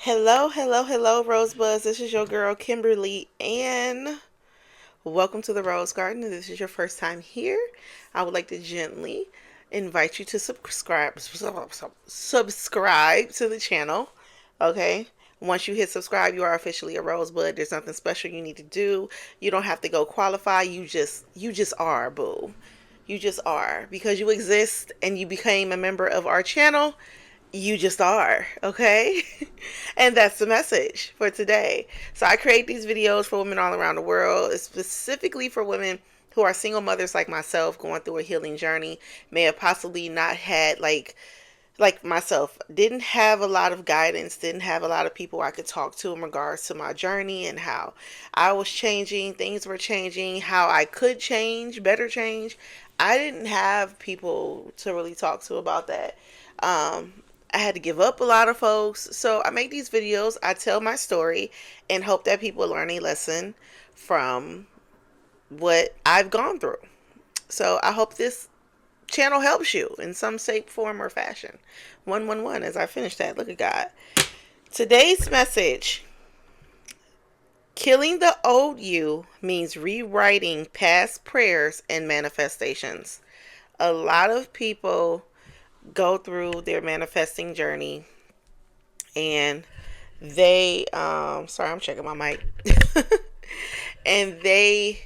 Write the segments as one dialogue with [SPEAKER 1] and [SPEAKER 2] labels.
[SPEAKER 1] Hello, hello, hello, Rosebuds. This is your girl, Kimberly, and welcome to the Rose Garden. If this is your first time here, I would like to gently invite you to subscribe to the channel. Okay? Once you hit subscribe, you are officially a Rosebud. There's nothing special you need to do. You don't have to go qualify. You just are, boo. You just are. Because you exist and you became a member of our channel, you just are, okay? And that's the message for today. So I create these videos for women all around the world, specifically for women who are single mothers like myself, going through a healing journey, may have possibly not had like myself, didn't have a lot of guidance, didn't have a lot of people I could talk to in regards to my journey and how I was changing, things were changing, how I could change, better change. I didn't have people to really talk to about that. I had to give up a lot of folks. So I make these videos, I tell my story, and hope that people learn a lesson from what I've gone through. So I hope this channel helps you in some shape, form, or fashion. 111 as I finish that. Look at God. Today's message: killing the old you means rewriting past prayers and manifestations. A lot of people go through their manifesting journey and sorry, I'm checking my mic. And they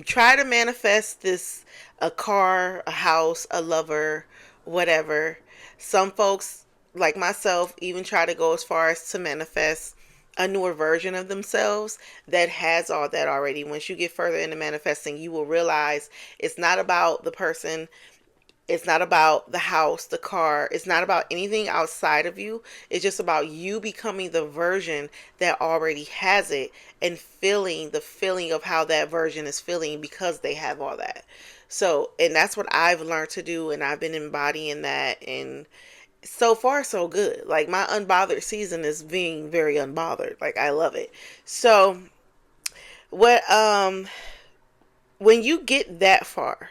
[SPEAKER 1] try to manifest this: a car, a house, a lover, whatever. Some folks, like myself, even try to go as far as to manifest a newer version of themselves that has all that already. Once you get further into manifesting, you will realize it's not about the person, it's not about the house, the car. It's not about anything outside of you. It's just about you becoming the version that already has it and feeling the feeling of how that version is feeling because they have all that. So, and that's what I've learned to do, and I've been embodying that, and so far so good. Like, my unbothered season is being very unbothered. Like, I love it. So, what when you get that far,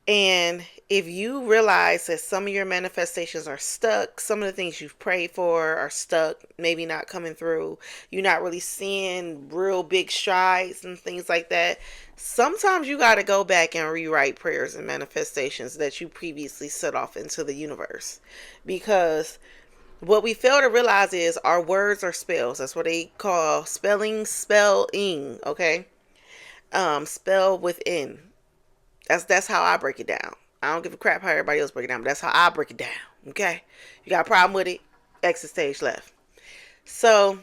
[SPEAKER 1] and if you realize that some of your manifestations are stuck, some of the things you've prayed for are stuck, maybe not coming through, you're not really seeing real big strides and things like that, sometimes you got to go back and rewrite prayers and manifestations that you previously set off into the universe. Because what we fail to realize is our words are spells. That's what they call spelling, okay? Spell within. That's how I break it down. I don't give a crap how everybody else break it down, but that's how I break it down. Okay? You got a problem with it? Exit stage left. So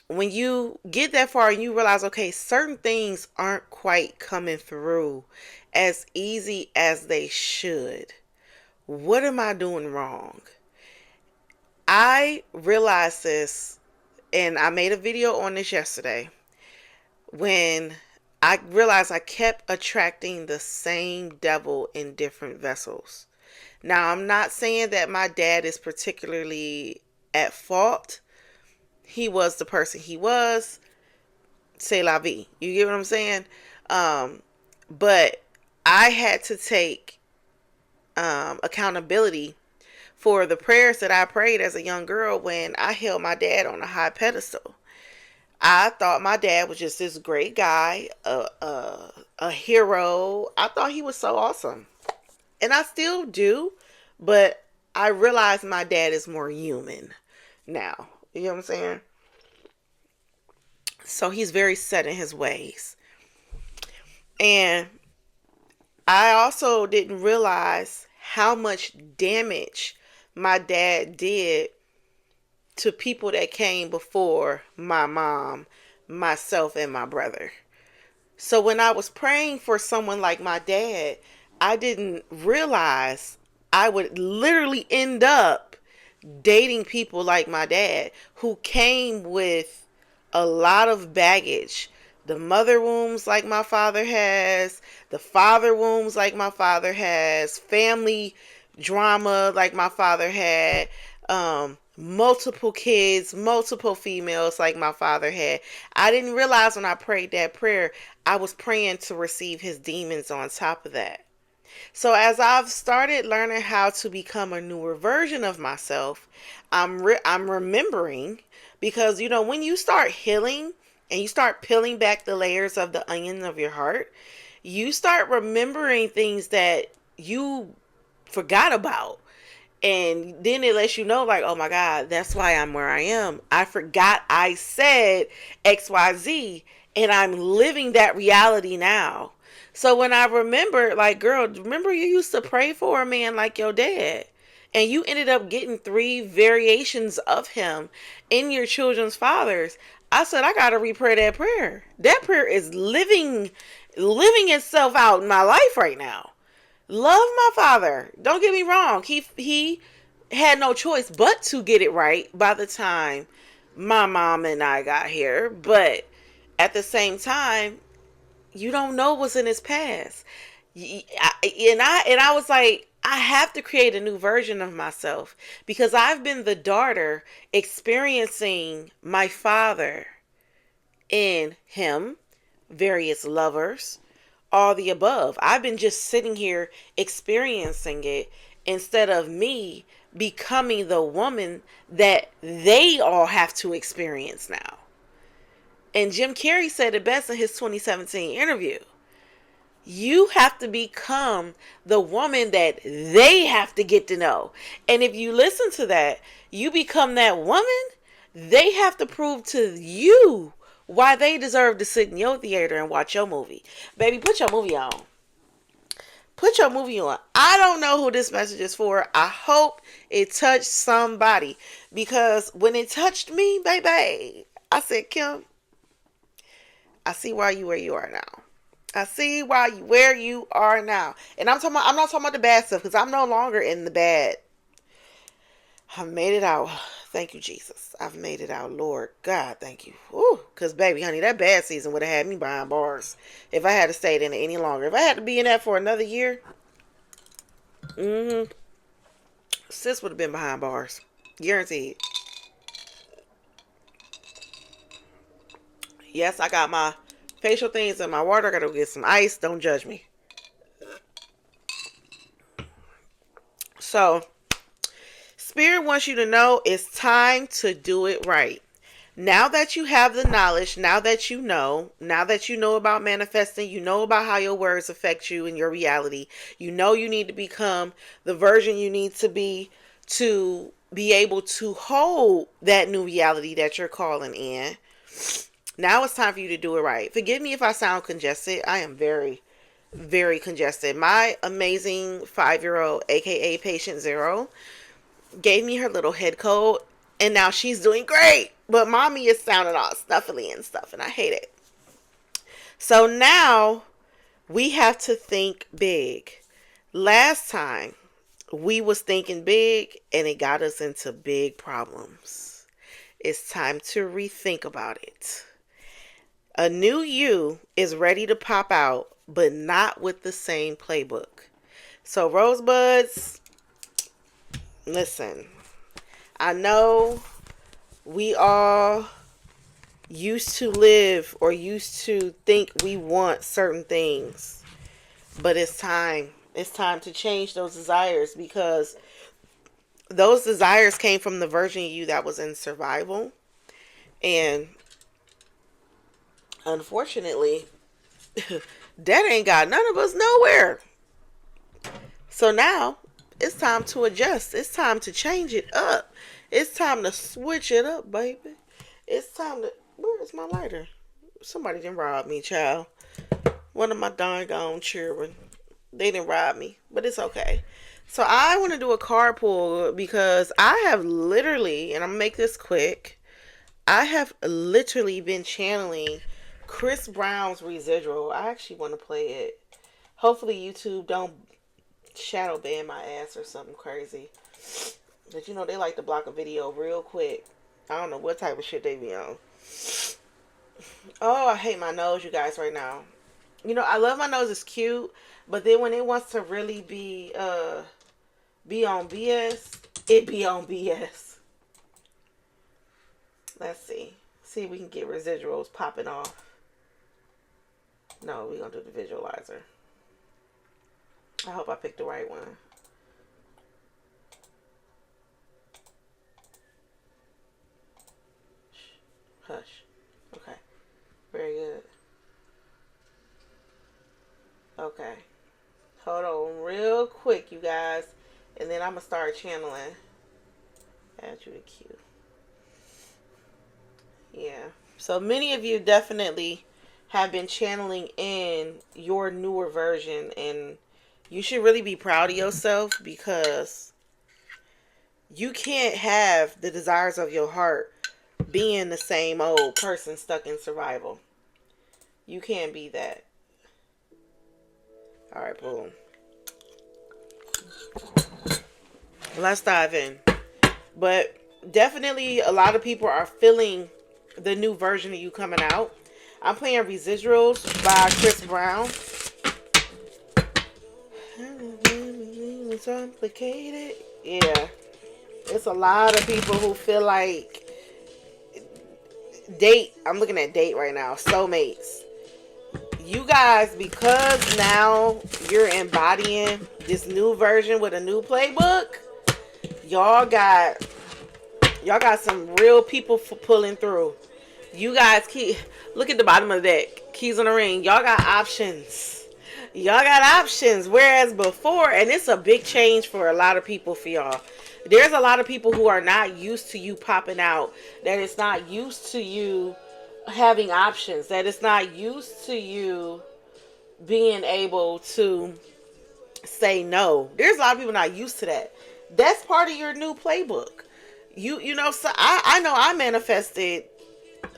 [SPEAKER 1] when you get that far and you realize, okay, certain things aren't quite coming through as easy as they should. What am I doing wrong? I realized this, and I made a video on this yesterday, when I realized I kept attracting the same devil in different vessels. Now, I'm not saying that my dad is particularly at fault. He was the person he was. C'est la vie. You get what I'm saying? But I had to take accountability for the prayers that I prayed as a young girl when I held my dad on a high pedestal. I thought my dad was just this great guy, a hero. I thought he was so awesome. And I still do, but I realize my dad is more human now. You know what I'm saying? So he's very set in his ways. And I also didn't realize how much damage my dad did to people that came before my mom, myself, and my brother. So when I was praying for someone like my dad, I didn't realize I would literally end up dating people like my dad who came with a lot of baggage. The mother wounds like my father has, the father wounds like my father has, family drama like my father had, multiple kids, multiple females like my father had. I didn't realize when I prayed that prayer, I was praying to receive his demons on top of that. So as I've started learning how to become a newer version of myself, I'm remembering, because when you start healing and you start peeling back the layers of the onion of your heart, you start remembering things that you forgot about. And then it lets you know, like, oh my God, that's why I'm where I am. I forgot I said XYZ, and I'm living that reality now. So when I remember, like, girl, remember you used to pray for a man like your dad, and you ended up getting 3 variations of him in your children's fathers. I said, I gotta repray that prayer. That prayer is living itself out in my life right now. Love my father. Don't get me wrong. He had no choice but to get it right by the time my mom and I got here. But at the same time, you don't know what's in his past. And I was like, I have to create a new version of myself, because I've been the daughter experiencing my father in him, various lovers, all the above. I've been just sitting here experiencing it, instead of me becoming the woman that they all have to experience now. And Jim Carrey said it best in his 2017 interview. You have to become the woman that they have to get to know. And if you listen to that, you become that woman, they have to prove to you why they deserve to sit in your theater and watch your movie. Baby, put your movie on. Put your movie on. I don't know who this message is for. I hope it touched somebody, because when it touched me, baby, I said, Kim, I see why you where you are now. I see why you where you are now. And I'm not talking about the bad stuff, because I'm no longer in the bad. I've made it out. Thank you, Jesus. I've made it out. Lord God, thank you. Because, baby, honey, that bad season would have had me behind bars if I had to stay in it any longer. If I had to be in that for another year, sis would have been behind bars. Guaranteed. Yes, I got my facial things in my water. I got to get some ice. Don't judge me. So, Spirit wants you to know it's time to do it right. Now that you have the knowledge, now that you know about manifesting, you know about how your words affect you and your reality, you need to become the version you need to be able to hold that new reality that you're calling in. Now it's time for you to do it right. Forgive me if I sound congested. I am very, very congested. My amazing 5-year-old, aka Patient Zero, gave me her little head cold, and now she's doing great. But mommy is sounding all snuffly and stuff, and I hate it. So now we have to think big. Last time we was thinking big, and it got us into big problems. It's time to rethink about it. A new you is ready to pop out, but not with the same playbook. So Rosebuds, listen, I know we all used to live or used to think we want certain things, but it's time. It's time to change those desires, because those desires came from the version of you that was in survival. And unfortunately, that ain't got none of us nowhere. So now it's time to adjust. It's time to change it up. It's time to switch it up, baby. It's time to... Where's my lighter? Somebody didn't rob me, child. One of my darn gone children. They didn't rob me, but it's okay. So I want to do a carpool, because I have literally, and I'm going to make this quick, I have literally been channeling Chris Brown's Residual. I actually want to play it. Hopefully YouTube don't shadow ban my ass or something crazy. But they like to block a video real quick. I don't know what type of shit they be on. Oh, I hate my nose, you guys, right now. I love my nose. It's cute. But then when it wants to really be on BS, it be on BS. Let's see. See if we can get residuals popping off. No, we're going to do the visualizer. I hope I picked the right one. Hush. Okay. Very good. Okay. Hold on real quick, you guys. And then I'm going to start channeling. Add you to queue. Yeah. So many of you definitely have been channeling in your newer version. And you should really be proud of yourself, because you can't have the desires of your heart being the same old person stuck in survival. You can't be that. All right, boom. Let's dive in. But definitely a lot of people are feeling the new version of you coming out. I'm playing Residuals by Chris Brown. It's complicated. Yeah. It's a lot of people who feel like date. I'm looking at date right now. Soulmates. You guys, because now you're embodying this new version with a new playbook, y'all got some real people pulling through. You guys look at the bottom of the deck. Keys on the ring. Y'all got options. Y'all got options. Whereas before, and it's a big change for a lot of people for y'all. There's a lot of people who are not used to you popping out. That it's not used to you having options. That it's not used to you being able to say no. There's a lot of people not used to that. That's part of your new playbook. You know, so I know I manifested,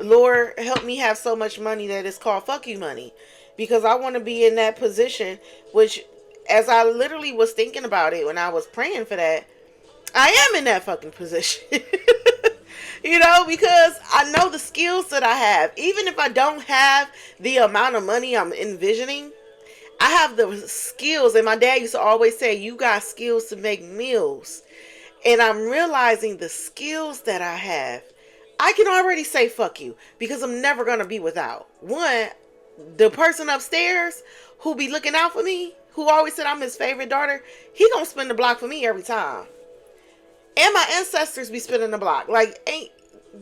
[SPEAKER 1] Lord, help me have so much money that it's called fuck you money. Because I want to be in that position, which, as I literally was thinking about it when I was praying for that, I am in that fucking position. You know, because I know the skills that I have. Even if I don't have the amount of money I'm envisioning, I have the skills. And my dad used to always say, you got skills to make meals. And I'm realizing the skills that I have. I can already say fuck you, because I'm never going to be without. One, the person upstairs who be looking out for me, who always said I'm his favorite daughter, he going to spin the block for me every time. And my ancestors be spinning the block. Like,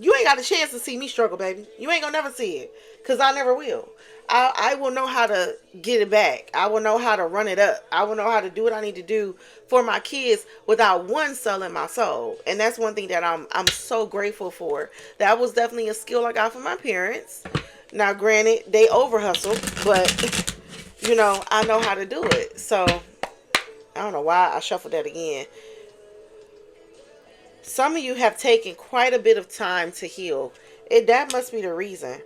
[SPEAKER 1] you ain't got a chance to see me struggle, baby. You ain't gonna never see it. Because I never will. I will know how to get it back. I will know how to run it up. I will know how to do what I need to do for my kids without one selling my soul. And that's one thing that I'm so grateful for. That was definitely a skill I got from my parents. Now, granted, they over hustle, but you know, I know how to do it. So I don't know why I shuffled that again. Some of you have taken quite a bit of time to heal. That must be the reason.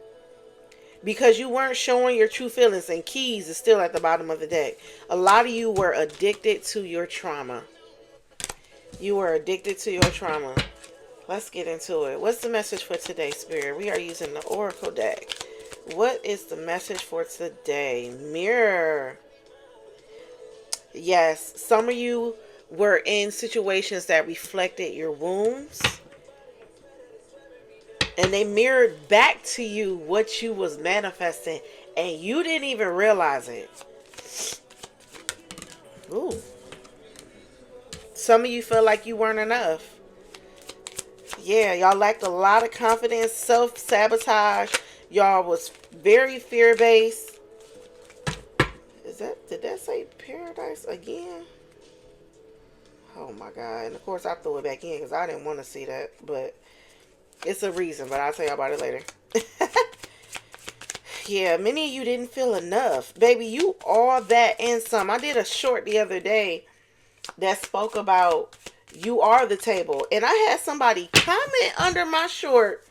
[SPEAKER 1] Because you weren't showing your true feelings, and keys is still at the bottom of the deck. A lot of you were addicted to your trauma. You were addicted to your trauma. Let's get into it. What's the message for today, Spirit? We are using the Oracle deck. What is the message for today? Mirror. Yes, some of you were in situations that reflected your wounds, and they mirrored back to you what you was manifesting, and you didn't even realize it. Ooh. Some of you feel like you weren't enough. Yeah, y'all lacked a lot of confidence, self-sabotage. Y'all was very fear-based. Did that say paradise again? Oh my God. And of course I threw it back in because I didn't want to see that. But it's a reason. But I'll tell you about it later. Yeah, many of you didn't feel enough. Baby, you all that and some. I did a short the other day that spoke about you are the table. And I had somebody comment under my short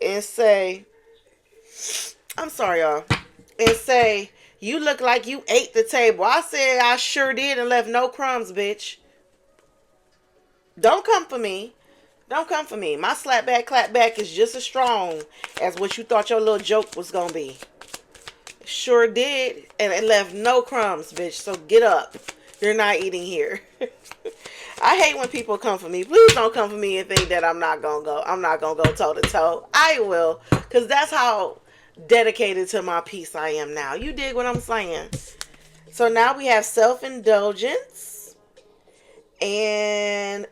[SPEAKER 1] and say, I'm sorry, y'all. And say, you look like you ate the table. I said, I sure did, and left no crumbs, bitch. Don't come for me. Don't come for me. My slap back, clap back is just as strong as what you thought your little joke was going to be. Sure did. And it left no crumbs, bitch. So get up. You're not eating here. I hate when people come for me. Please don't come for me and think that I'm not going to go. I'm not going to go toe to toe. I will. Because that's how dedicated to my peace I am now. You dig what I'm saying? So now we have self-indulgence and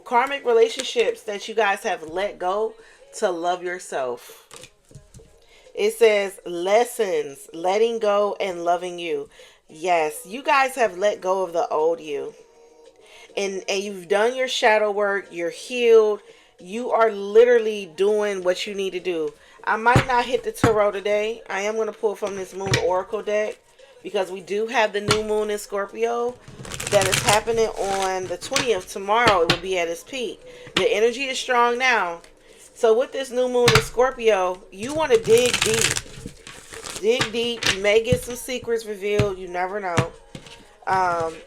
[SPEAKER 1] karmic relationships that you guys have let go to love yourself. It says lessons, letting go and loving you. Yes, you guys have let go of the old you. And you've done your shadow work, you're healed. You are literally doing what you need to do. I might not hit the tarot today. I am going to pull from this moon oracle deck because we do have the new moon in Scorpio that is happening on the 20th. Tomorrow it will be at its peak. The energy is strong now. So with this new moon in Scorpio, you want to dig deep. Dig deep. You may get some secrets revealed. You never know.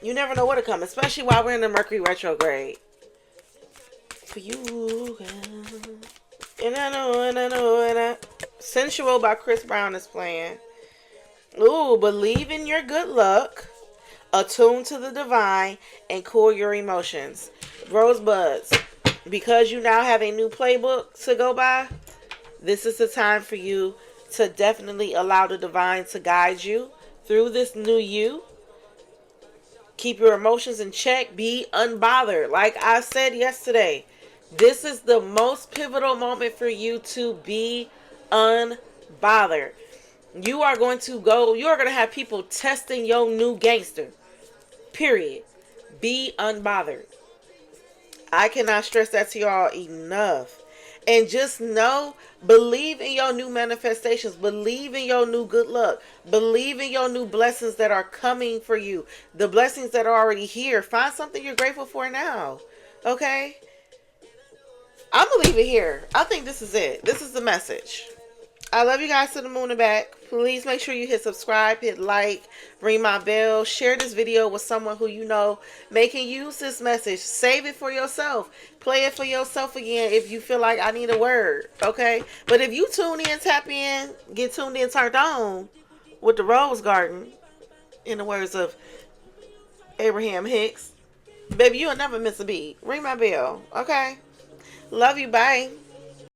[SPEAKER 1] You never know what to come, especially while we're in the Mercury retrograde. For you, girl. And I know, Sensual by Chris Brown is playing. Ooh, believe in your good luck. Attune to the divine and cool your emotions. Rosebuds, because you now have a new playbook to go by, this is the time for you to definitely allow the divine to guide you through this new you. Keep your emotions in check. Be unbothered. Like I said yesterday, this is the most pivotal moment for you to be unbothered. You are going to have people testing your new gangster. Period. Be unbothered. I cannot stress that to y'all enough. And just know, believe in your new manifestations. Believe in your new good luck. Believe in your new blessings that are coming for you. The blessings that are already here. Find something you're grateful for now. Okay? I'm going to leave it here. I think this is it. This is the message. I love you guys to the moon and back. Please make sure you hit subscribe, hit like, ring my bell, share this video with someone who you know may can use this message. Save it for yourself. Play it for yourself again if you feel like I need a word. Okay? But if you tune in, tap in, get tuned in, turned on with the Rose Garden, in the words of Abraham Hicks, baby, you'll never miss a beat. Ring my bell. Okay? Love you. Bye.